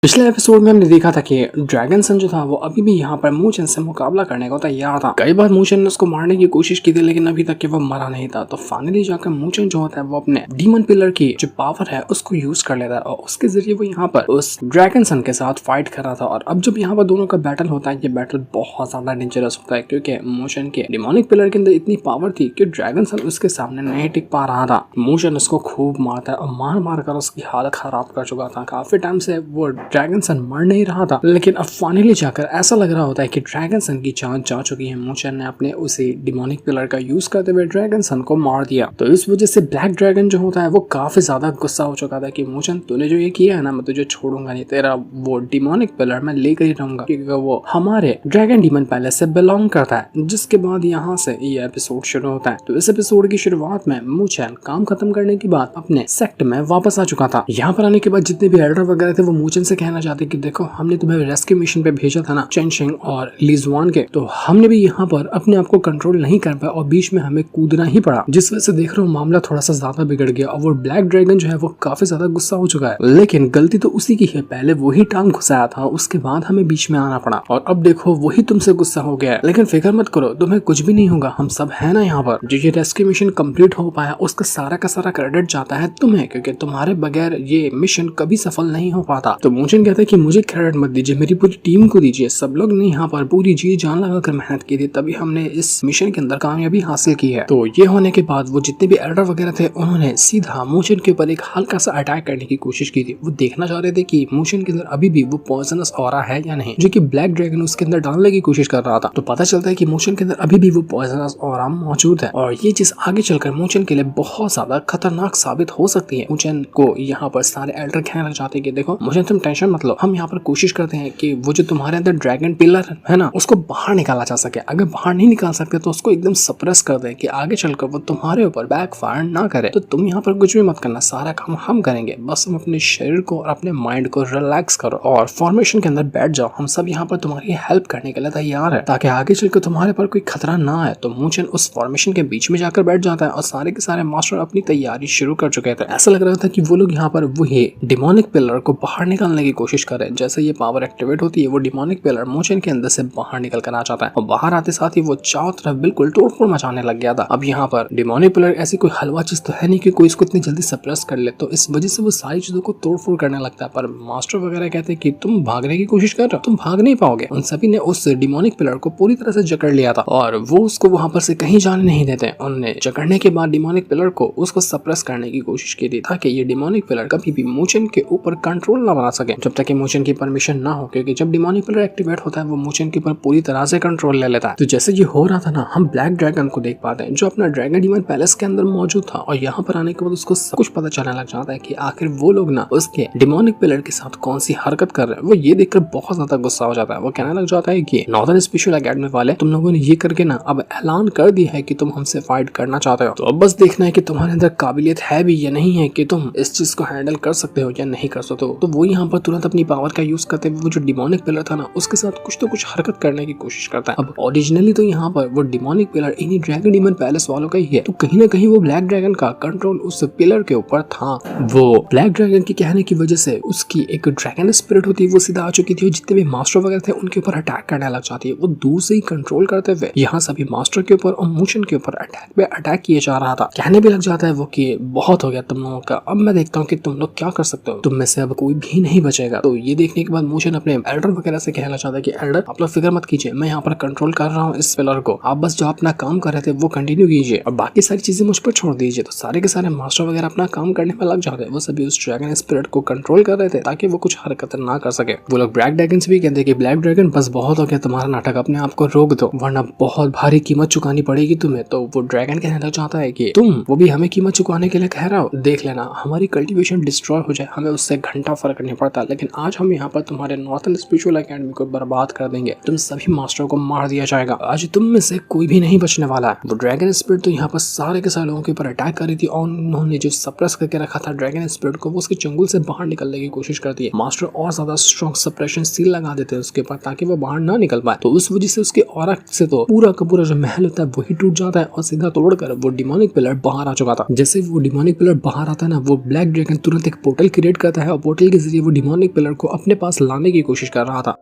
पिछले एपिसोड में हमने देखा था कि ड्रैगन सन जो था वो अभी भी यहाँ पर मूचन से मुकाबला करने को तैयार था। कई बार मूचन ने उसको मारने की कोशिश की थी लेकिन अभी तक कि वो मरा नहीं था। तो फाइनली जाकर मूचन जो होता है वो अपने डीमन पिलर की जो पावर है उसको यूज कर लेता है और उसके जरिए वो यहाँ पर उस ड्रैगन सन के साथ फाइट कर रहा था। और अब जब यहाँ पर दोनों का बैटल होता है, ये बैटल बहुत ज्यादा डेंजरस होता है क्योंकि मूचन के डिमोनिक पिलर के अंदर इतनी पावर थी कि ड्रैगन सन उसके सामने नहीं टिक पा रहा था। मूचन उसको खूब मारता है और मार मार कर उसकी हालत खराब कर चुका था। काफी टाइम से वो ड्रैगन सन मर नहीं रहा था, लेकिन अब फाइनली जाकर ऐसा लग रहा होता है कि ड्रैगन सन की जान जा चुकी है। मूचन ने अपने उसी डिमोनिक पिलर का यूज करते हुए ड्रैगन सन को मार दिया। तो इस वजह से ब्लैक ड्रैगन जो होता है वो काफी ज्यादा गुस्सा हो चुका था कि मूचन तूने जो ये किया है ना, मैं तुझे छोड़ूंगा नहीं, तेरा वो डिमोनिक पिलर मैं लेकर ही रहूंगा क्योंकि वो हमारे ड्रैगन डीमन पैलेस से बिलोंग करता है। जिसके बाद यहाँ से ये एपिसोड शुरू होता है। तो इस एपिसोड की शुरुआत में मूचन काम खत्म करने के बाद अपने सेक्ट में वापस आ चुका था। यहाँ पर आने के बाद जितने भी एल्डर वगैरह थे वो मूचन से कहना चाहते कि देखो हमने तुम्हें रेस्क्यू मिशन पे भेजा था ना चेंशिंग और लीजुआन के, तो हमने भी यहाँ पर अपने आप को कंट्रोल नहीं कर पाया और बीच में हमें कूदना ही पड़ा, जिस वजह से देख रहा हूँ मामला थोड़ा सा ज्यादा बिगड़ गया और वो ब्लैक ड्रैगन जो है वो काफी ज्यादा गुस्सा हो चुका है। लेकिन गलती तो उसी की है, पहले वही टांग घुसाया था, उसके बाद हमें बीच में आना पड़ा और अब देखो वही तुमसे गुस्सा हो गया है। लेकिन फिक्र मत करो, तुम्हें कुछ भी नहीं होगा, हम सब है ना यहाँ पर। जो ये रेस्क्यू मिशन कंप्लीट हो पाया उसका सारा का सारा क्रेडिट जाता है तुम्हें, क्योंकि तुम्हारे बगैर ये मिशन कभी सफल नहीं हो पाता। तो मूचन कहता है कि मुझे क्रेडिट मत दीजिए, मेरी पूरी टीम को दीजिए। सब लोग ने यहाँ पर पूरी जी जान लगाकर मेहनत की थी, तभी हमने इस मिशन के अंदर कामयाबी हासिल की है। तो ये होने के बाद वो जितने भी एल्डर वगैरह थे उन्होंने सीधा मूचन के ऊपर एक हल्का सा अटैक करने की कोशिश की थी। वो देखना चाह रहे थे कि मूचन के अंदर अभी भी वो पॉइजनस ऑरा है या नहीं, जो कि ब्लैक ड्रैगन उसके अंदर डालने की कोशिश कर रहा था। तो पता चलता है कि मूचन के अंदर अभी भी वो पॉइजनस ऑरा मौजूद है और ये चीज आगे चलकर मूचन के लिए बहुत ज्यादा खतरनाक साबित हो सकती है। मूचन को यहाँ पर सारे एल्डर कहना चाहते हैं कि देखो मूचन तुम टेंशन मत लो, हम यहाँ पर कोशिश करते हैं कि वो जो तुम्हारे अंदर ड्रैगन पिलर है ना उसको बाहर निकाला जा सके। अगर बाहर नहीं निकाल सकते तो उसको एकदम सप्रेस कर दे कि आगे चलकर वो तुम्हारे ऊपर बैकफायर ना करे। तो तुम यहाँ पर कुछ भी मत करना, सारा काम हम करेंगे, बस हम अपने शरीर को और अपने माइंड को रिलैक्स करो और फॉर्मेशन के अंदर बैठ जाओ। हम सब यहाँ पर तुम्हारी हेल्प करने के लिए तैयार है ताकि आगे चलकर तुम्हारे पर कोई खतरा ना आए। तो मूचन उस फॉर्मेशन के बीच में जाकर बैठ जाता है और सारे के सारे मास्टर अपनी तैयारी शुरू कर चुके थे। ऐसा लग रहा था कि वो लोग यहाँ पर वही डिमोनिक पिलर को बाहर निकालने की कोशिश करें। जैसे ये पावर एक्टिवेट होती है वो डिमोनिक पिलर मूचन के अंदर से बाहर निकल कर आ जाता है और बाहर आते साथ ही वो चारों तरफ बिल्कुल तोड़फोड़ मचाने लग गया था। अब यहाँ पर डिमोनिक पिलर ऐसी कोई हलवा चीज तो है नहीं कि कोई इसको इतनी जल्दी सप्रेस कर ले, तो इस वजह से वो सारी चीजों को तोड़फोड़ करने लगता है। पर मास्टर वगैरह कहते हैं कि तुम भागने की कोशिश कर रहे हो, तुम भाग नहीं पाओगे। उन सभी ने उस डिमोनिक पिलर को पूरी तरह से जकड़ लिया था और वो उसको वहां पर से कहीं जाने नहीं देते। उन्होंने जकड़ने के बाद डिमोनिक पिलर को उसको सप्रेस करने की कोशिश की थी ताकि ये डिमोनिक पिलर कभी भी मूचन के ऊपर कंट्रोल ना बना सके जब तक कि मूचन की परमिशन ना हो, क्योंकि जब डिमोनिक पिलर एक्टिवेट होता है वो मूचन के ऊपर पूरी तरह से कंट्रोल ले लेता है। तो जैसे ये हो रहा था ना, हम ब्लैक ड्रैगन को देख पाते हैं जो अपना ड्रैगन डीमन पैलेस के अंदर मौजूद था और यहाँ पर आने के बाद उसको सब कुछ पता चलने लग जाता है कि आखिर वो लोग ना उसके डिमोनिक पिलर के साथ कौन सी हरकत कर रहे हैं। वो ये देखकर बहुत ज्यादा गुस्सा हो जाता है। वो कहने लग जाता है कि नॉर्दर्न स्पेशल एकेडमी वाले तुम लोगों ने ये करके ना अब ऐलान कर दिया है कि तुम हमसे फाइट करना चाहते हो, तो अब बस देखना है कि तुम्हारे अंदर काबिलियत है भी या नहीं है कि तुम इस चीज को हैंडल कर सकते हो या नहीं कर सकते हो। तो वो यहाँ पर तुरंत अपनी पावर का यूज करते हुए वो जो डिमोनिक पिलर था ना उसके साथ कुछ तो कुछ हरकत करने की कोशिश करता है। अब ओरिजिनली तो यहाँ पर वो डिमोनिक पिलर इन्हीं ड्रैगन डीमन पैलेस वालों का ही है, तो कहीं ना कहीं वो ब्लैक ड्रैगन का कंट्रोल उस पिलर के ऊपर था। वो ब्लैक ड्रैगन के कहने की वजह से उसकी एक ड्रैगन स्पिरिट होती है वो सीधा आ चुकी थी, जितने भी मास्टर वगैरह थे उनके ऊपर अटैक करने लग जाती है। वो दूर से ही कंट्रोल करते हुए यहाँ सभी मास्टर के ऊपर और मूचन के ऊपर अटैक पे अटैक किए जा रहा था। कहने भी लग जाता है वो कि बहुत हो गया तुम लोगों का, अब मैं देखता हूँ कि तुम लोग क्या कर सकते हो, तुम में से अब कोई भी नहीं बचेगा। तो ये देखने के बाद मूचन अपने एल्डर वगैरह से कहना चाहता है कि एल्डर आप लोग फिक्र मत कीजिए, मैं यहाँ पर कंट्रोल कर रहा हूँ इस पिलर को, आप बस जो अपना काम कर रहे थे वो कंटिन्यू कीजिए और बाकी सारी चीजें मुझ पर छोड़ दीजिए। तो सारे के सारे मास्टर वगैरह अपना काम करने में लग जाते हैं। वो सभी उस ड्रैगन स्पिरिट को कंट्रोल कर रहे थे ताकि वो कुछ हरकत ना कर सके। वो लोग ब्लैक ड्रैगन से भी कहते हैं कि ब्लैक ड्रैगन बस बहुत हो गया तुम्हारा नाटक, अपने आप को रोक दो वरना बहुत भारी कीमत चुकानी पड़ेगी तुम्हें। तो वो ड्रैगन कहने लग जाता है कि तुम वो भी हमें कीमत चुकाने के लिए कह रहे हो, देख लेना हमारी कल्टीवेशन डिस्ट्रॉय हो जाए, हमें उससे घंटा फर्क नहीं पड़ता, लेकिन आज हम यहाँ पर तुम्हारे नॉर्थन स्पिरिचुअल एकेडमी को बर्बाद कर देंगे, तुम सभी मास्टरों को मार दिया जाएगा, आज तुम में से कोई भी नहीं बचने वाला है। वो ड्रैगन स्पिरिट तो यहाँ पर सारे के सारे लोगों के ऊपर अटैक कर रही थी और उन्होंने जो सप्रेस करके रखा था ड्रैगन स्पिरिट को वो उसके चंगुल से बाहर निकलने की कोशिश करती है। मास्टर और ज्यादा स्ट्रॉन्ग सप्रेशन सील लगा देते हैं उसके ऊपर ताकि वो बाहर ना निकल पाए। तो उस वजह से उसके ऑरा से तो पूरा का पूरा जो महल होता है वही टूट जाता है और सीधा तोड़कर वो डिमोनिक पिलर बाहर आ चुका था। जैसे वो डिमोनिक पिलर बाहर आता है ना, वो ब्लैक ड्रैगन तुरंत एक पोर्टल क्रिएट करता है और पोर्टल के जरिए वो डिमोनिक डिमोनिक पिलर को अपने पास लाने की कोशिश कर रहा था।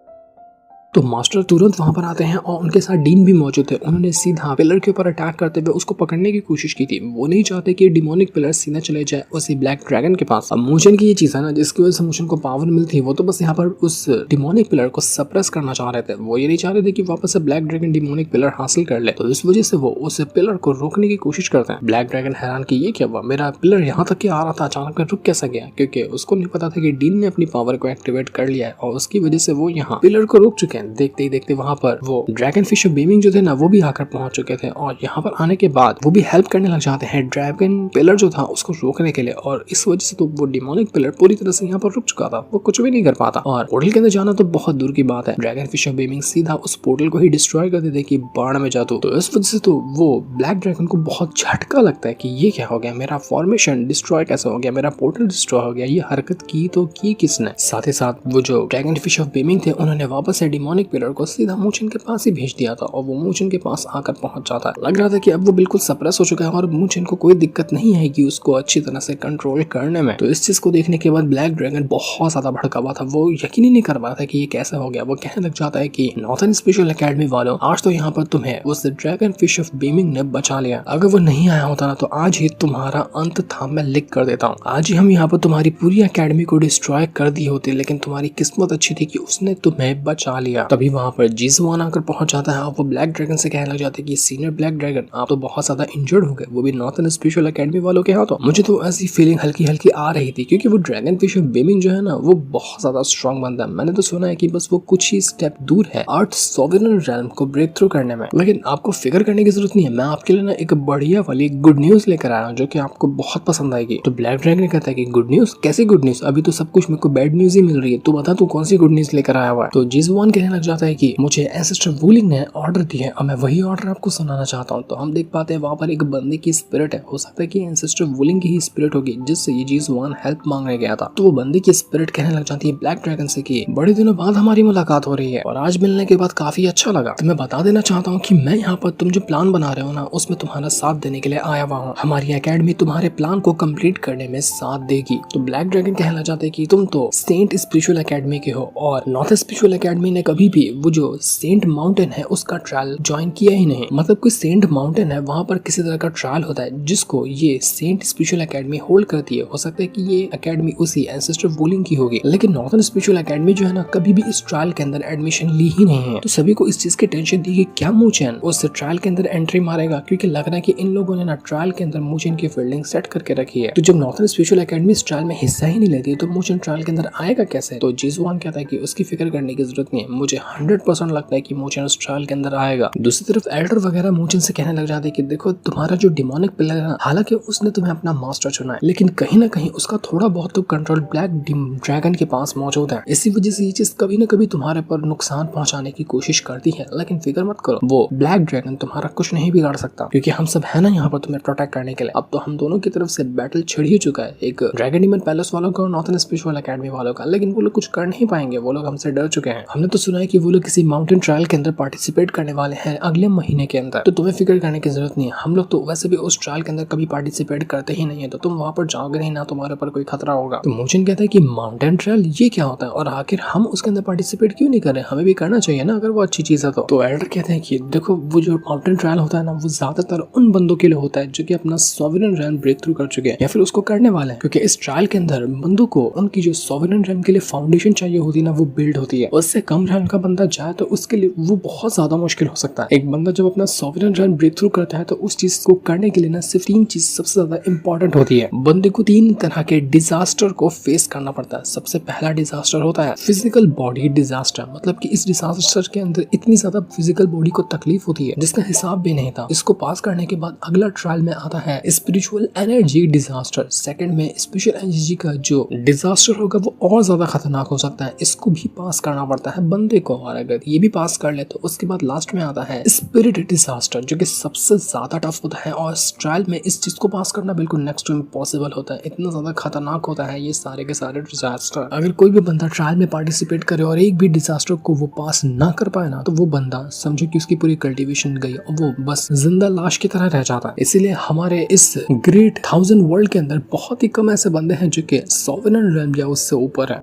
तो मास्टर तुरंत वहां पर आते हैं और उनके साथ डीन भी मौजूद है। उन्होंने सीधा पिलर के ऊपर अटैक करते हुए उसको पकड़ने की कोशिश की थी। वो नहीं चाहते कि डिमोनिक पिलर सीधा चले जाए उसी ब्लैक ड्रैगन के पास। अब मोशन की ये चीज है ना जिसकी वजह से मोशन को पावर मिलती है, वो तो बस यहाँ पर उस डिमोनिक पिलर को सप्रेस करना चाह रहे थे। वो ये नहीं चाह रहे थे कि वापस से ब्लैक ड्रैगन डिमोनिक पिलर हासिल कर ले। तो इस वजह से वो उस पिलर को रोकने की कोशिश करते हैं। ब्लैक ड्रैगन हैरान कि ये क्या हुआ, मेरा पिलर यहाँ तक आ रहा था, अचानक रुक कैसा गया, क्योंकि उसको नहीं पता था कि डीन ने अपनी पावर को एक्टिवेट कर लिया है और उसकी वजह से वो यहाँ पिलर को रोक चुके हैं। देखते ही देखते वहां पर वो ड्रैगन फिश बीमिंग जो थे ना वो भी आकर पहुंच चुके थे और यहाँ पर आने के बाद वो भी हेल्प करने लग जाते हैं ड्रैगन पिलर जो था उसको रोकने के लिए। और इस वजह से तो वो डिमोनिक पिलर पूरी तरह से यहाँ पर रुक चुका था, वो कुछ भी नहीं कर पाता और पोर्टल के अंदर जाना तो बहुत दूर की बात है। ड्रैगन फिश बीमिंग सीधा उस पोर्टल को ही डिस्ट्रॉय कर देते कि बाढ़ में जा। तो इस वजह से तो वो ब्लैक ड्रैगन को बहुत झटका लगता है कि ये क्या हो गया, मेरा फॉर्मेशन डिस्ट्रॉय कैसे हो गया, मेरा पोर्टल डिस्ट्रॉय हो गया, ये हरकत की तो की किसने। साथ ही साथ वो जो ड्रैगन फिश ऑफ बीमिंग थे उन्होंने वापस से डिमोनिक पिलर को सीधा मूचिन के पास ही भेज दिया था और वो मूचिन के पास आकर पहुंच जाता है। लग रहा था कि अब वो बिल्कुल सप्रेस हो चुका है और मूचिन को कोई दिक्कत नहीं आएगी उसको अच्छी तरह से कंट्रोल करने में। तो इस चीज को देखने के बाद ब्लैक ड्रैगन बहुत ज्यादा भड़का हुआ था। वो यकीन ही नहीं कर पा था कि ये कैसे हो गया। वो कहने लग जाता है कि नॉर्थन स्पेशल एकेडमी वालों, आज तो यहाँ पर तुम्हें उस ड्रैगन फिश ऑफ बीमिंग ने बचा लिया। अगर वो नहीं आया होता ना तो आज ही तुम्हारा अंत था, मैं लिख कर देता हूँ। आज ही हम यहाँ पर तुम्हारी पूरी एकेडमी को डिस्ट्रॉय कर दी होती, लेकिन तुम्हारी किस्मत अच्छी थी कि उसने तुम्हें बचा लिया। तभी वहां पर जीजुआन आकर पहुंच जाता है और वो ब्लैक ड्रैगन से कहने लग जाते हैं कि सीनियर ब्लैक ड्रैगन, आप तो बहुत ज्यादा इंजर्ड हो गए, वो भी नॉर्थन स्पेशल एकेडमी वालों के हाथों। मुझे तो ऐसी फीलिंग हल्की हल्की आ रही थी क्योंकि वो ड्रैगन फिश बीमिंग जो है ना वो बहुत ज्यादा स्ट्रॉन्ग बंदा है। मैंने तो सुना है कि बस वो कुछ ही स्टेप दूर है अर्थ सॉवरेन रेल्म को ब्रेक थ्रू करने में। लेकिन आपको फिक्र करने की जरूरत नहीं है, मैं आपके लिए ना एक बढ़िया वाली गुड न्यूज लेकर आया हूँ जो कि आपको बहुत पसंद आएगी। तो ब्लैक ड्रैगन कहता है कि गुड न्यूज, कैसी गुड न्यूज, अभी तो सब कुछ मेरे को बैड न्यूज ही मिल रही है, तू बता तू कौन सी गुड न्यूज लेकर आया हुआ है। तो जीजुआन कहने लग जाता है कि मुझे एंसेस्टर वूलिंग ने ऑर्डर दिया है और मैं वही ऑर्डर आपको सुनाना चाहता हूँ। तो हम देख पाते हैं वहाँ पर एक बंदे की स्पिरिट है, हो सकता है कि एंसेस्टर वूलिंग की ही स्पिरिट होगी जिससे ये जीजुआन हेल्प मांगने गया था। तो वो बंदे की स्पिरिट कहने लग जाती है ब्लैक ड्रैगन से कि बड़े दिनों बाद हमारी मुलाकात हो रही है और आज मिलने के बाद काफी अच्छा लगा। तो मैं बता देना चाहता हूँ कि मैं यहाँ पर तुम जो प्लान बना रहे हो ना उसमें तुम्हारा साथ देने के लिए आया हुआ हूँ। हमारी एकेडमी तुम्हारे प्लान को कंप्लीट करने में साथ देगी। तो ब्लैक ड्रैगन कहने लग जाते हैं कि तुम तो सेंट स्पिरिचुअल एकेडमी के हो और नॉर्थ स्पिरिचुअल एकेडमी ने कभी भी वो जो सेंट माउंटेन है उसका ट्रायल ज्वाइन किया ही नहीं। मतलब कोई सेंट माउंटेन है वहां पर किसी तरह का ट्रायल होता है जिसको ये सेंट स्पिरिचुअल एकेडमी होल्ड करती है। हो सकता है कि ये एकेडमी उसी एंसेस्टर वूलिंग की होगी, लेकिन नॉर्थन स्पिरिचुअल एकेडमी जो है ना कभी भी इस ट्रायल के अंदर एडमिशन ली ही नहीं है। तो सभी को इस चीज की टेंशन थी कि क्या मूचेन उस ट्रायल के अंदर एंट्री मारेगा, क्योंकि लग रहा है कि इन लोगों ने ना ट्रायल के अंदर मूचेन की फील्डिंग सेट करके रखी है। तो जब नॉर्थन स्पिरिचुअल एकेडमी इस ट्रायल में हिस्सा ही नहीं लेती तो मूचेन ट्रायल के अंदर आएगा कैसे। तो जीजुआन कहता है कि उसकी फिक्र करने की जरूरत नहीं है, मुझे 100% लगता है कि मूचेन उस ट्रायल के अंदर आएगा। दूसरी तरफ एल्डर वगैरह मूचेन से कहने लग जाते हैं कि देखो तुम्हारा जो डिमोनिक पिलर है, हालांकि उसने तुम्हें अपना मास्टर चुना है लेकिन कहीं ना कहीं उसका थोड़ा बहुत तो कंट्रोल ब्लैक ड्रैगन के पास मौजूद है। इसी वजह से ये चीज कभी ना कभी तुम्हारे पर नुकसान पहुंचाने की कोशिश करती है, लेकिन फिक्र मत करो, वो ब्लैक ड्रैगन तुम्हारा कुछ नहीं बिगाड़ सकता क्योंकि हम सब है ना यहाँ पर तुम्हें प्रोटेक्ट करने के लिए। अब तो हम दोनों की तरफ से बैटल छिड़ ही चुका है, एक ड्रैगन डीमन पैलेस वालों का और नॉर्थन स्पिरिचुअल एकेडमी वालों का, लेकिन वो लोग कुछ कर नहीं पाएंगे, वो लोग हमसे डर चुके हैं। हमने तो सुना है कि वो लोग किसी माउंटेन ट्रायल के अंदर पार्टिसिपेट करने वाले हैं अगले महीने के अंदर। तो तुम्हें फिक्र करने की जरूरत नहीं है, हम लोग तो वैसे भी उस ट्रायल के अंदर कभी पार्टिसिपेट करते ही नहीं है, तो तुम वहां पर जाओगे नहीं ना तुम्हारे ऊपर कोई खतरा होगा। तो मूचेन कहता है कि माउंटेन ट्रायल ये क्या होता है और आखिर हम उसके अंदर पार्टिसिपेट क्यों नहीं कर रहे, हमें भी करना चाहिए ना अगर वो अच्छी चीज है। तो एल्डर कहते हैं कि देखो वो जो माउंटेन ट्रायल होता है ना वो ज्यादातर उन बंदों के लिए होता है जो कि अपना सॉवरेन रेल्म ब्रेक थ्रू कर चुके हैं या फिर उसको करने वाले हैं, क्योंकि इस ट्रायल के अंदर बंदों को उनकी जो सॉवरेन रेल्म के लिए फाउंडेशन चाहिए होती है ना वो बिल्ड होती है। उससे कम रेल्म का बंदा जाए तो उसके लिए वो बहुत ज्यादा मुश्किल हो सकता है। एक बंदा जब अपना सॉवरेन रेल्म ब्रेक थ्रू करता है तो उस चीज को करने के लिए ना सिर्फ 3 चीज सबसे ज्यादा इंपॉर्टेंट होती है। बंदे को 3 तरह के डिजास्टर को फेस करना पड़ता है। सबसे पहला डिजास्टर होता है फिजिकल बॉडी डिजास्टर, मतलब कि इस डिजास्टर के अंदर इतनी ज्यादा फिजिकल बॉडी को तकलीफ होती है जिसका हिसाब भी नहीं था। इसको पास करने के बाद अगला ट्रायल में आता है स्पिरिचुअल एनर्जी डिजास्टर। सेकंड में स्पिरिचुअल एनर्जी का जो डिजास्टर होगा वो और ज्यादा खतरनाक हो सकता है, इसको भी पास करना पड़ता है बंदे को, और अगर ये भी पास कर ले तो उसके बाद लास्ट में आता है स्पिरिट डिजास्टर जो कि सबसे ज्यादा टफ होता है और इस ट्रायल में इस चीज को पास करना बिल्कुल नेक्स्ट टू इम्पॉसिबल होता है। इतना ज्यादा खतरनाक होता है ये सारे के सारे डिजास्टर। अगर कोई भी बंदा ट्रायल में पार्टिसिपेट करे और एक भी डिजास्टर को वो पास ना कर पाए ना तो वो बंदा समझो कि उसकी पूरी कल्टीवेशन गई और वो बस जिंदा लाश की तरह रह जाता है। इसीलिए हमारे इस ग्रेट 1000 वर्ल्ड के अंदर बहुत ही कम ऐसे बंदे हैं जो कि सॉवरेन रेल्म या उससे ऊपर है।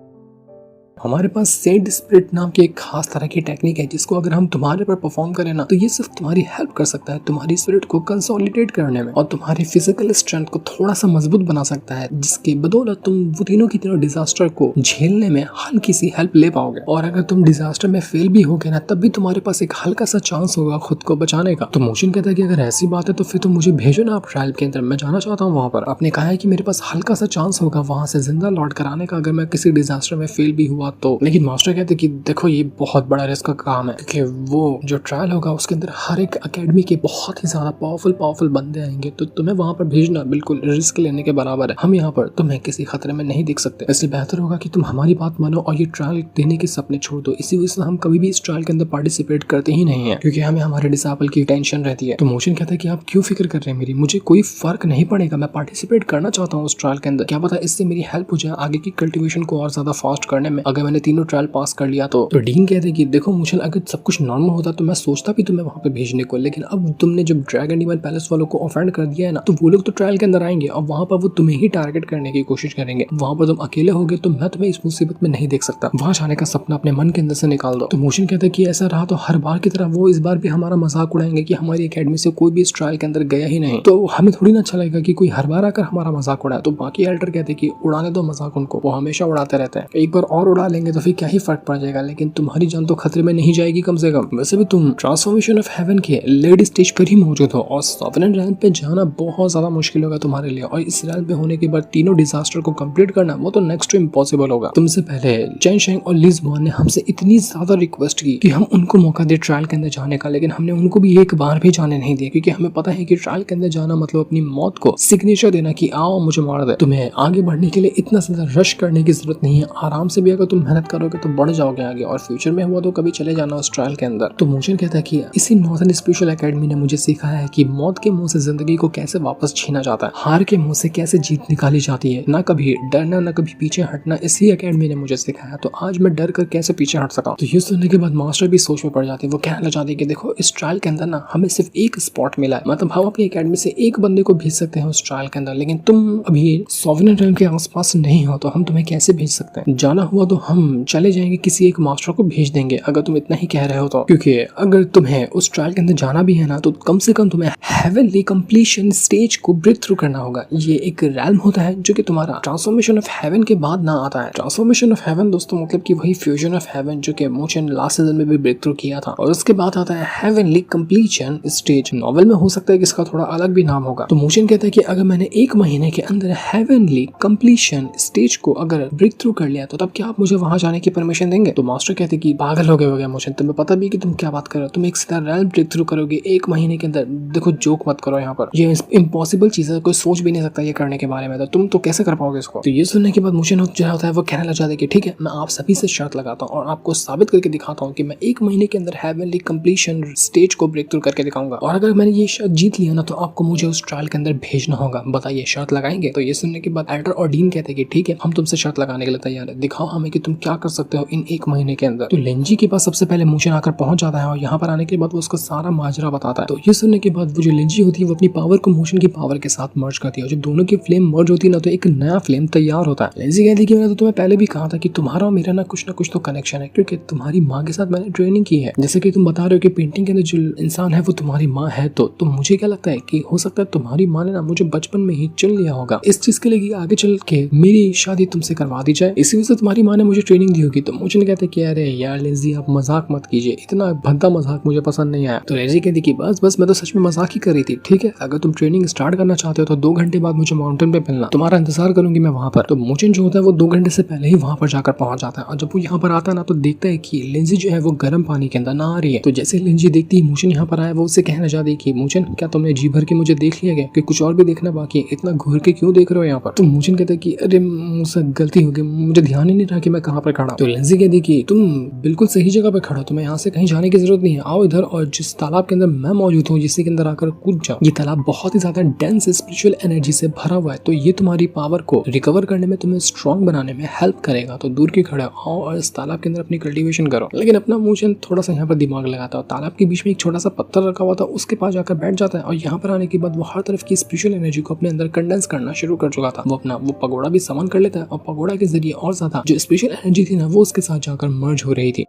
हमारे पास सेंट स्पिरिट नाम की एक खास तरह की टेक्निक है जिसको अगर हम तुम्हारे पर परफॉर्म करें ना तो ये सिर्फ तुम्हारी हेल्प कर सकता है तुम्हारी स्पिरिट को कंसोलिडेट करने में और तुम्हारी फिजिकल स्ट्रेंथ को थोड़ा सा मजबूत बना सकता है, जिसके बदौलत तुम वो तीनों की तीनों डिजास्टर को झेलने में हल्की सी हेल्प ले पाओगे। और अगर तुम डिजास्टर में फेल भी होगे ना तब भी तुम्हारे पास एक हल्का सा चांस होगा खुद को बचाने का। तो मोशन कहता है कि अगर ऐसी बात है तो फिर तुम मुझे भेजो ना आप ट्रायल के अंदर, मैं जाना चाहता हूँ वहां पर। आपने कहा है कि मेरे पास हल्का सा चांस होगा वहां से जिंदा लौट कर आने का अगर मैं किसी डिजास्टर में फेल भी हुआ तो। लेकिन मास्टर कहते कि देखो ये बहुत बड़ा रिस्क का काम है क्योंकि वो जो ट्रायल होगा उसके अंदर हर एक अकेडमी के बहुत ही ज्यादा पावरफुल बंदे आएंगे, तो तुम्हें वहां पर भेजना बिल्कुल रिस्क लेने के बराबर है। हम यहाँ पर तुम्हें किसी खतरे में नहीं देख सकते, इसलिए बेहतर होगा कि तुम हमारी बात मानो और ये ट्रायल देने के सपने छोड़ दो। इसी वजह से हम कभी भी इस ट्रायल के अंदर पार्टिसिपेट करते ही नहीं है क्योंकि हमें हमारे डिसेबल की टेंशन रहती है। तो मोशन कहता है कि आप क्यों फिक्र कर रहे हैं मेरी, मुझे कोई फर्क नहीं पड़ेगा, मैं पार्टिसिपेट करना चाहता हूँ उस ट्रायल के अंदर। क्या पता इससे मेरी हेल्प हो जाए आगे की कल्टीवेशन को और ज्यादा फास्ट करने में अगर मैंने तीनों ट्रायल पास कर लिया तो। डीन कहते हैं कि देखो मोशन अगर सब कुछ नॉर्मल होता तो मैं सोचता भी तुम्हें वहां पे भेजने को, लेकिन अब तुमने जब ड्रैगन डीमन पैलेस वालों को ऑफेंड कर दिया है ना तो वो लोग तो ट्रायल के अंदर आएंगे और वहां पर वो तुम्हें ही टारगेट करने की कोशिश करेंगे। वहां पर तुम अकेले होगे तो मैं तुम्हें इस मुसीबत में नहीं देख सकता, वहां जाने का सपना अपने मन के अंदर से निकाल दो। तो मोशन कहता है कि ऐसा रहा तो हर बार की तरह वो इस बार भी हमारा मजाक उड़ाएंगे कि हमारी एकेडमी से कोई भी इस ट्रायल के अंदर गया ही नहीं, तो हमें थोड़ी ना अच्छा लगेगा कि कोई हर बार आकर हमारा मजाक उड़ाए। तो बाकी एल्डर कहते हैं कि उड़ाने दो मजाक उनको, वो हमेशा उड़ाते रहते हैं, एक बार और उड़ा लेंगे तो फिर क्या ही फर्क पड़ जाएगा, लेकिन तुम्हारी जान तो खतरे में नहीं जाएगी कम से कम। वैसे भी तुम ट्रांसफॉर्मेशन ऑफ हेवन के लेड स्टेज पर ही मौजूद हो और सॉवरेन रैंक पे जाना बहुत ज्यादा मुश्किल होगा तुम्हारे लिए, और इस रैंक पे होने के बाद तीनों डिजास्टर को कंप्लीट करना वो तो नेक्स्ट टू इम्पॉसिबल होगा। तुमसे पहले चेन शेंग और लिज वन ने हमसे इतनी ज्यादा रिक्वेस्ट की कि हम उनको मौका दे ट्रायल के अंदर जाने का, लेकिन हमने उनको भी एक बार भी जाने नहीं दिया क्योंकि हमें पता है कि ट्रायल के अंदर जाना मतलब अपनी मौत को सिग्नेचर देना कि आओ मुझे मार दे। तुम्हें आगे बढ़ने के लिए इतना ज्यादा रश करने की जरूरत नहीं है, आराम से भी अगर तुम मेहनत करोगे तो बढ़ जाओगे आगे, और फ्यूचर में हुआ तो कभी चले जाना उस ट्रायल के अंदर। तो मोशन कहता है कि इसी नॉर्दर्न स्पेशल एकेडमी ने मुझे सिखाया है कि मौत के मुंह से जिंदगी को कैसे वापस छीना जाता है, हार के मुंह से कैसे जीत निकाली जाती है, ना कभी डरना ना कभी पीछे हटना, इसी एकेडमी ने मुझे सिखाया। तो आज मैं डर कर कैसे पीछे हट सका। तो ये सुनने के बाद मास्टर भी सोच में पड़ जाते हैं। वो कहना चाहते हैं कि देखो इस ट्रायल के अंदर ना हमें सिर्फ एक स्पॉट मिला है, मतलब हम अपनी एकेडमी से एक बंदे को भेज सकते हैं उस ट्रायल के अंदर, लेकिन तुम अभी सॉवरेन रेल्म के आसपास नहीं हो तो हम तुम्हें कैसे भेज सकते हैं। जाना हुआ तो हम चले जाएंगे, किसी एक मास्टर को भेज देंगे अगर तुम इतना ही कह रहे हो तो, क्योंकि अगर तुम्हें उस ट्रायल के अंदर जाना भी है ना तो कम से कम तुम्हें हेवनली कंप्लीशन स्टेज को ब्रेक थ्रू करना होगा। ये एक रैल्म होता है जो कि तुम्हारा ट्रांसफॉर्मेशन ऑफ हेवन के बाद ना आता है। ट्रांसफॉर्मेशन ऑफ हेवन दोस्तों मतलब कि वही फ्यूजन ऑफ हेवन जो कि मोशन लास्ट सीजन में भी ब्रेक थ्रू किया था, और उसके बाद आता है हेवनली कंप्लीशन स्टेज। नॉवेल में हो सकता है कि इसका थोड़ा अलग भी नाम होगा। तो मोशन कहता है कि अगर मैंने एक महीने के अंदर हेवनली कंप्लीशन स्टेज को अगर ब्रेक थ्रू कर लिया तो तब क्या आप मुझे वहां जाने की परमिशन देंगे। तो मास्टर कहते कि पागल हो गए मोशन, तुम्हें पता भी कि तुम क्या बात कर रहे हो, तुम एक सीधा रैल्म ब्रेक थ्रू करोगे एक महीने के अंदर। देखो जोक मत करो यहाँ पर, ये इम्पॉसिबल चीज है, कोई सोच भी नहीं सकता ये करने के बारे में, तो तुम तो कैसे कर पाओगे इसको। तो ये सुनने के बाद मोशन जो होता है वो कहने लग जाता है कि ठीक है मैं आप सभी से शर्त लगाता हूँ और आपको साबित करके दिखाता हूँ कि मैं एक महीने के अंदर हेवनली कंप्लीशन स्टेज को ब्रेक थ्रू करके दिखाऊंगा, और अगर मैंने ये शर्त जीत लिया ना तो आपको मुझे उस ट्रायल के अंदर भेजना होगा। बताइए शर्त लगाएंगे। तो ये सुनने के बाद एल्डर और डीन कहते हैं कि ठीक है हम तुमसे शर्त लगाने के लिए तैयार है, दिखाओ हमें कि तुम क्या कर सकते हो इन एक महीने के अंदर। तो लेंजी के पास सबसे पहले मोशन आकर पहुंच जाता है और यहाँ पर आने के बाद वो उसको सारा माजरा बताता है। तो ये सुनने के बाद वो जो लेंजी होती है वो अपनी पावर को मोशन की पावर के साथ मर्ज करती है, और जब दोनों की फ्लेम मर्ज होती है ना तो एक नया फ्लेम तैयार होता है। लेंजी कहती है कि मैंने तो तुम्हें पहले भी कहा था कि तुम्हारा और मेरा ना कुछ तो कनेक्शन है, क्योंकि तुम्हारी माँ के साथ मैंने ट्रेनिंग की है। जैसे कि तुम बता रहे हो कि पेंटिंग के अंदर जो इंसान है वो तुम्हारी माँ है, तो मुझे क्या लगता है कि हो सकता है तुम्हारी माँ ने ना मुझे बचपन में ही चुन लिया होगा इस चीज के लिए कि आगे चल के मेरी शादी तुमसे करवा दी जाए, इसी वजह से तुम्हारी माँ ने मुझे ट्रेनिंग दी होगी। तो मुझे कहते कि अरे यार लेंजी आप मजाक मत कीजिए, इतना भद्दा मजाक मुझे पसंद नहीं आया। तो लेंजी कहती कि बस मैं तो सच में मजाक ही कर रही थी, ठीक है अगर तुम ट्रेनिंग स्टार्ट करना चाहते हो तो 2 घंटे बाद मुझे माउंटेन पे मिलना, तुम्हारा इंतजार करूंगी मैं वहां पर। तो मोचन जो होता है वो 2 घंटे से पहले ही वहां पर जाकर पहुंच जाता है, और जब वो यहाँ पर आता है ना तो देखता है कि लेंजी जो है वो गर्म पानी के अंदर ना आ रही है। तो जैसे लेंजी देखती है मोचन यहाँ पर आया वो उससे कहना चाहती है कि मोचन क्या तुमने जी भर के मुझे देख लिया गया कि कुछ और भी देखना बाकी है, इतना घूर के क्यों देख रहे हो यहाँ पर। तो मोचन कहता है कि अरे मुझसे गलती हो गई, मुझे ध्यान ही नहीं रहा कि मैं कहाँ पर खड़ा। तो लेंजी कहती कि तुम बिल्कुल सही जगह पे खड़ा, तुम्हें यहाँ से कहीं जाने की जरूरत नहीं है, आओ इधर, और जिस तालाब के अंदर मैं मौजूद हूँ जिसके अंदर आकर कूद जाओ। ये तालाब बहुत ही ज्यादा डेंस स्पिरिचुअल एनर्जी से भरा हुआ है, तो ये तुम्हारी पावर को रिकवर करने में, तुम्हें स्ट्रॉन्ग बनाने में हेल्प करेगा। तो दूर की खड़े आओ और इस तालाब के अंदर अपनी कल्टीवेशन करो। लेकिन अपना मोचन थोड़ा सा यहाँ पर दिमाग लगाता है, तालाब के बीच में एक छोटा सा पत्थर रखा हुआ था उसके पास जाकर बैठ जाता है, और यहाँ पर आने के बाद वो हर तरफ की स्पिरिचुअल एनर्जी को अपने अंदर कंडेंस करना शुरू कर चुका था। वो अपना वो पगोड़ा भी समन कर लेता है, और पगोड़ा के जरिए और ज्यादा जो स्पेशल स्पेशल एनर्जी थी ना वो उसके साथ जाकर मर्ज हो रही थी।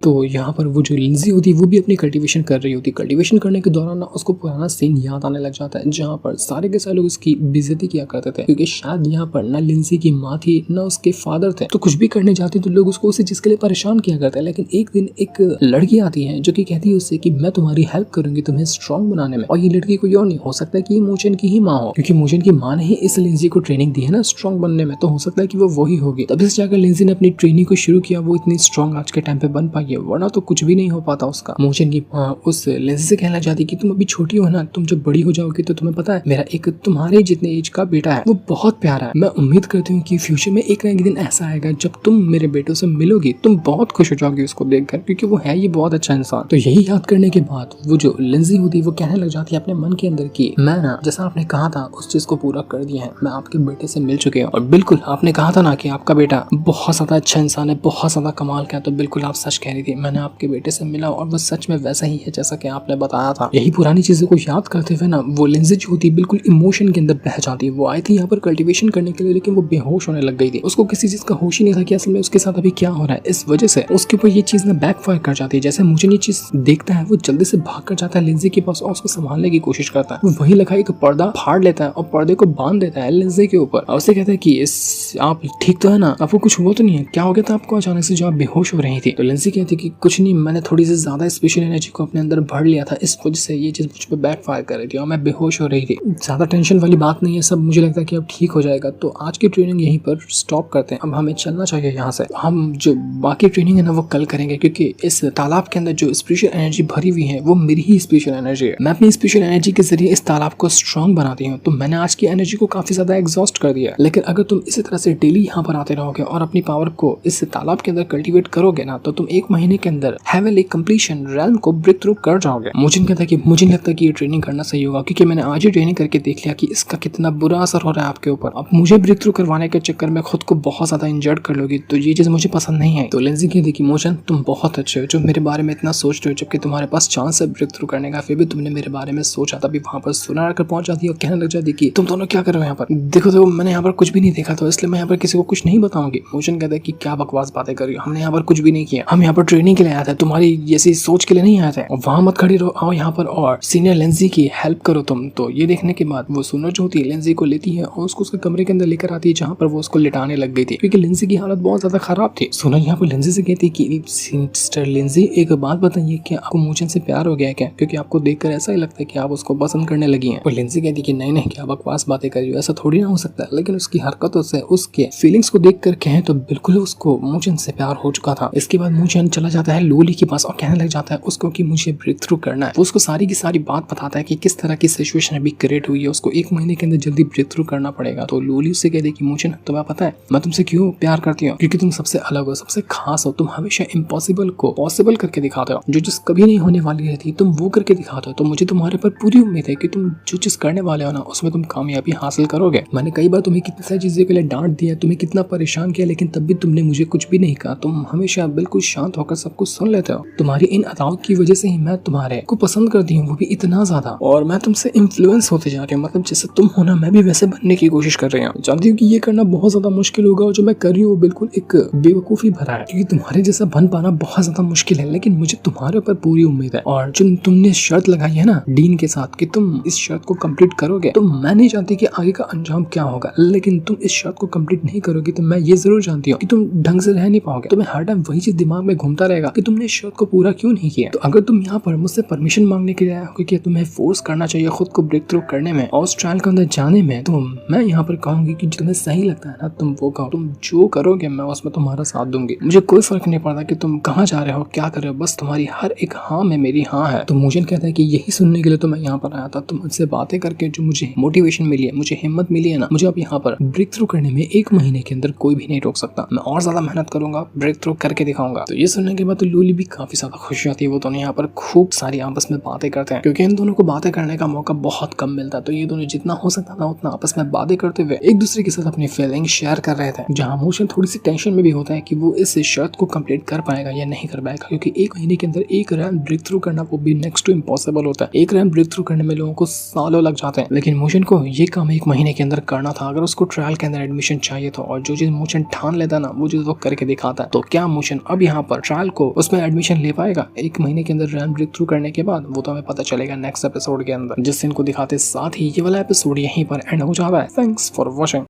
तो यहाँ पर वो जो लिंजी होती है वो भी अपनी कल्टीवेशन कर रही होती है। कल्टीवेशन करने के दौरान ना उसको पुराना सीन याद आने लग जाता है जहाँ पर सारे के सारे लोग उसकी बेइज्जती किया करते थे, क्योंकि शायद यहाँ पर ना लिंजी की माँ थी ना उसके फादर थे। तो कुछ भी करने जाते तो लोग उसको उसी चीज के लिए परेशान किया करते हैं। लेकिन एक दिन एक लड़की आती है जो कि कहती है उससे कि मैं तुम्हारी हेल्प करूंगी तुम्हें स्ट्रॉन्ग बनाने में। और ये लड़की कोई और नहीं हो सकता कि ये मोचन की ही माँ हो, क्योंकि मोचन की माँ ने ही इस लिंजी को ट्रेनिंग दी है ना स्ट्रॉन्ग बनने में, तो हो सकता है कि वो वही होगी। तभी से जाकर लिंजी ने अपनी ट्रेनिंग को शुरू किया, वो इतनी स्ट्रॉन्ग आज के टाइम पे बन पाई है, वरना तो कुछ भी नहीं हो पाता उसका। मोचन की उस लिंजी से कहना चाहती कि तुम अभी छोटी हो ना, तुम जब बड़ी हो जाओगी तो तुम्हें पता है मेरा एक तुम्हारे जितने एज का बेटा है, वो बहुत प्यारा है। मैं उम्मीद करती हूँ कि फ्यूचर में एक ना एक दिन ऐसा आएगा जब तुम मेरे बेटों से मिलोगी, तुम बहुत खुश हो जाओगी उसको देखकर, क्योंकि वो है ये बहुत अच्छा इंसान। तो यही याद करने के बाद वो जो लिंजी होती है वो कहने लग जाती है अपने मन के अंदर की मैं ना जैसा आपने कहा था उस चीज को पूरा कर दिया है, मैं आपके बेटे से मिल चुकी हूँ। और बिल्कुल आपने कहा था ना कि आपका बेटा बहुत ज्यादा अच्छा इंसान है, बहुत ज्यादा कमाल का है, तो बिल्कुल आप सच कह रही थी। मैंने आपके बेटे से मिला और वो सच में वैसा ही है जैसा कि आपने बताया था। यही पुरानी चीजों को याद करते हुए ना वो लिंजी जो होती है बिल्कुल इमोशन के अंदर बह जाती है। वो आई थी यहाँ पर कल्टीवेशन करने के लिए, लेकिन वो बेहोश होने लग गई थी। उसको किसी चीज का होश ही नहीं था कि असल में उसके साथ अभी क्या हो रहा है। इस वजह से उसके ऊपर ये चीज ना बैकफायर कर जाती है। जैसे मुझे ये चीज देखता है वो जल्दी से भाग कर जाता है लिंजी के पास और उसको संभालने की कोशिश करता है। वो वही लगा एक पर्दा फाड़ लेता है और पर्दे को बांध देता है लिंजी के ऊपर और उसे कहता है कि आप ठीक तो है ना, आपको कुछ हुआ तो नहीं है, क्या हो गया था आपको अचानक से जो आप बेहोश हो रही थी। तो लिंजी कहती है कि कुछ नहीं, मैंने थोड़ी सी ज्यादा स्पेशल एनर्जी को अपने अंदर भर लिया था, इस वजह से ये चीज मुझ पर बैकफायर कर रही थी और मैं बेहोश हो रही थी। ज्यादा टेंशन वाली बात नहीं है, सब मुझे लगता है कि अब ठीक हो जाएगा। तो आज की ट्रेनिंग यहीं पर स्टॉप करते हैं, अब हमें चलना चाहिए यहाँ से। हम जो बाकी ट्रेनिंग है ना वो कल करेंगे, क्योंकि इस तालाब के अंदर जो स्पेशल एनर्जी भरी हुई है वो मेरी ही स्पेशल एनर्जी है। मैं अपनी स्पेशल एनर्जी के जरिए इस तालाब को स्ट्रॉन्ग बनाती हूँ। तो मैंने आज की एनर्जी को काफी ज्यादा एग्जॉस्ट कर दिया, लेकिन अगर तुम इसी तरह से डेली यहाँ पर आते रहोगे और अपनी पावर को इस तालाब के अंदर कल्टीवेट करोगे ना, तो तुम 1 महीने के अंदर हेवनली कंप्लीशन रेल्म को ब्रेक थ्रू कर जाओगे। मुझे नहीं कहता कि मुझे लगता है कि ये ट्रेनिंग करना सही होगा, क्योंकि मैंने आज ही ट्रेनिंग करके देख लिया कि इसका कितना बुरा असर हो रहा है आपके ऊपर। अब मुझे ब्रेक थ्रू करवाने के चक्कर में खुद को बहुत ज्यादा इंजर्ड कर लोगी, तो ये चीज मुझे पसंद नहीं है। तो लिंजी कहती कि मोचन तुम बहुत अच्छे हो जो मेरे बारे में इतना सोच रहे हो, जबकि तुम्हारे पास चांस है ब्रेक थ्रू करने का, फिर भी तुमने मेरे बारे में सोचा। तभी वहां पर सुना कर पहुंच जाती है और कहने लग जाती कि तुम दोनों क्या कर रहे हो यहाँ पर। देखो मैंने यहाँ पर कुछ भी नहीं देखा, तो इसलिए मैं यहाँ पर किसी को कुछ नहीं बताऊंगी। मोचन कहता है कि क्या बकवास बातें कर रही हो, हमने यहाँ पर कुछ भी नहीं किया, हम यहाँ पर ट्रेनिंग के लिए आया था, तुम्हारी जैसी सोच के लिए नहीं आया था। वहां मत खड़ी रहो, आओ यहाँ पर और सीनियर लिंजी की हेल्प करो तुम। तो ये देखने के बाद वो सुनर जो होती है लिंजी को लेती है और उसको उसके कमरे के अंदर लेकर आती है, जहाँ पर वो उसको लिटाने लग गई थी, क्योंकि लिंजी की हालत बहुत ज्यादा खराब थी। सुनर यहाँ पर लिंजी से कहती कि सिस्टर लिंजी एक बात बताइए, क्या आपको मोचन से प्यार हो गया है क्या, क्योंकि आपको देखकर ऐसा ही लगता है कि आप उसको पसंद करने लगी हैं। और लिंजी कहती कि नहीं नहीं, क्या बकवास बातें कर रही हो, ऐसा थोड़ी ना हो सकता। लेकिन उसकी हरकतों से उसके फीलिंग्स को देख कर कहें तो बिल्कुल उसको मोचन से प्यार हो चुका था। इसके बाद मोचन चला जाता है लोली के पास और कहने लग जाता है उसको कि मुझे ब्रेक थ्रू करना है। वो उसको सारी की सारी बात बताता है कि किस तरह की सिचुएशन अभी क्रिएट हुई है, उसको 1 महीने के अंदर जल्दी ब्रेक थ्रू करना पड़ेगा। तो लोली उससे कहती कि मोचन तुम्हें पता है मैं तुमसे क्यों प्यार करती हूँ, क्योंकि तुम सबसे अलग हो, सबसे खास हो, तुम हमेशा इम्पॉसिबल को पॉसिबल करके दिखाते हो, जो चीज कभी नहीं होने वाली रहती तुम वो करके दिखाते हो। तो मुझे तुम्हारे पर पूरी उम्मीद है कि तुम जो चीज करने वाले हो ना उसमें तुम कामयाबी हासिल करोगे। मैंने कई बार तुम्हें कितनी सारी चीजों के लिए डांट दिया, तुम्हें कितना परेशान किया, लेकिन तब भी तुमने मुझे कुछ भी नहीं कहा। तुम हमेशा बिल्कुल शांत होकर सब कुछ सुन लेते हो। तुम्हारी इन अदाओं की वजह से ही मैं तुम्हारे को पसंद करती हूँ, वो भी इतना ज्यादा, और मैं तुमसे इन्फ्लुएंस होते जा रही हूँ। मतलब जैसे तुम हो ना मैं भी वैसे बनने की कोशिश कर रही हूँ। जानती हूँ कि ये करना बहुत ज्यादा मुश्किल होगा और जो मैं कर रही हूँ वो बिल्कुल एक बेवकूफी भरा है, क्योंकि तुम्हारे जैसा बन पाना बहुत ज्यादा मुश्किल है, लेकिन मुझे तुम्हारे ऊपर पूरी उम्मीद है। और जो तुमने शर्त लगाई है ना डीन के साथ कि तुम इस शर्त को कंप्लीट करोगे, तो मैं नहीं जानती कि आगे का अंजाम क्या होगा, लेकिन तुम इस शर्त को कंप्लीट नहीं करोगे तो मैं ये जरूर जानती हूँ कि तुम ढंग से रह नहीं पाओगे। तुम्हें हर टाइम वही चीज दिमाग में घूमता रहेगा कि तुमने इस शर्त को पूरा क्यों नहीं किया। तो अगर तुम यहाँ पर मुझसे परमिशन मांगने के लिए आए हो कि तुम्हें फोर्स करना चाहिए खुद को ब्रेक थ्रू करने में और उस ट्रायल के अंदर जाने में, तो मैं यहाँ पर कहूंगी कि तुम्हें सही लगता है ना तुम वो कहो, तुम जो करोगे मैं उसमें तुम्हारा साथ दूंगी। मुझे कोई फर्क नहीं पड़ता कि तुम कहाँ जा रहे हो, क्या कर रहे हो, बस तुम्हारी हर एक हाँ में मेरी हाँ है। तो मुझे कहता है कि यही सुनने के लिए तो मैं यहाँ पर आया था। तुम मुझसे बातें करके जो मुझे मोटिवेशन मिली है, मुझे हिम्मत मिली है ना, मुझे अब यहाँ पर ब्रेक थ्रू करने में 1 महीने के अंदर कोई भी नहीं रोक सकता। मैं और ज्यादा मेहनत करूंगा, ब्रेक थ्रू करके दिखाऊंगा। तो ये सुनने सुनने के बाद तो लूली भी काफी ज्यादा खुश होती है। वो दोनों यहाँ पर खूब सारी आपस में बातें करते हैं क्योंकि इन दोनों को बातें करने का मौका बहुत कम मिलता है। तो ये दोनों जितना हो सकता था उतना आपस में बातें करते हुए एक दूसरे के साथ अपनी फीलिंग शेयर कर रहे थे। जहाँ मोशन थोड़ी सी टेंशन में भी होता है कि वो इस शर्त को कंप्लीट कर पाएगा या नहीं कर पाएगा, क्योंकि एक महीने के अंदर एक रैंक ब्रेक थ्रू करना वो भी नेक्स्ट टू इम्पॉसिबल होता है। एक रैंक ब्रेक थ्रू करने में लोगों को सालों लग जाते हैं, लेकिन मोशन को ये काम एक महीने के अंदर करना था। अगर उसको ट्रायल के अंदर एडमिशन चाहिए था और जो चीज मोशन ठान लेता ना वो चीज वो करके दिखाता है, तो क्या मोशन अब यहाँ पर ट्रायल को उसमें एडमिशन ले पाएगा एक महीने के अंदर रैंक ब्रेक थ्रू करने के बाद? वो तो हमें पता चलेगा नेक्स्ट एपिसोड के अंदर, जिस सीन को दिखाते साथ ही ये वाला एपिसोड यहीं पर एंड हो जाता है। Thanks for watching.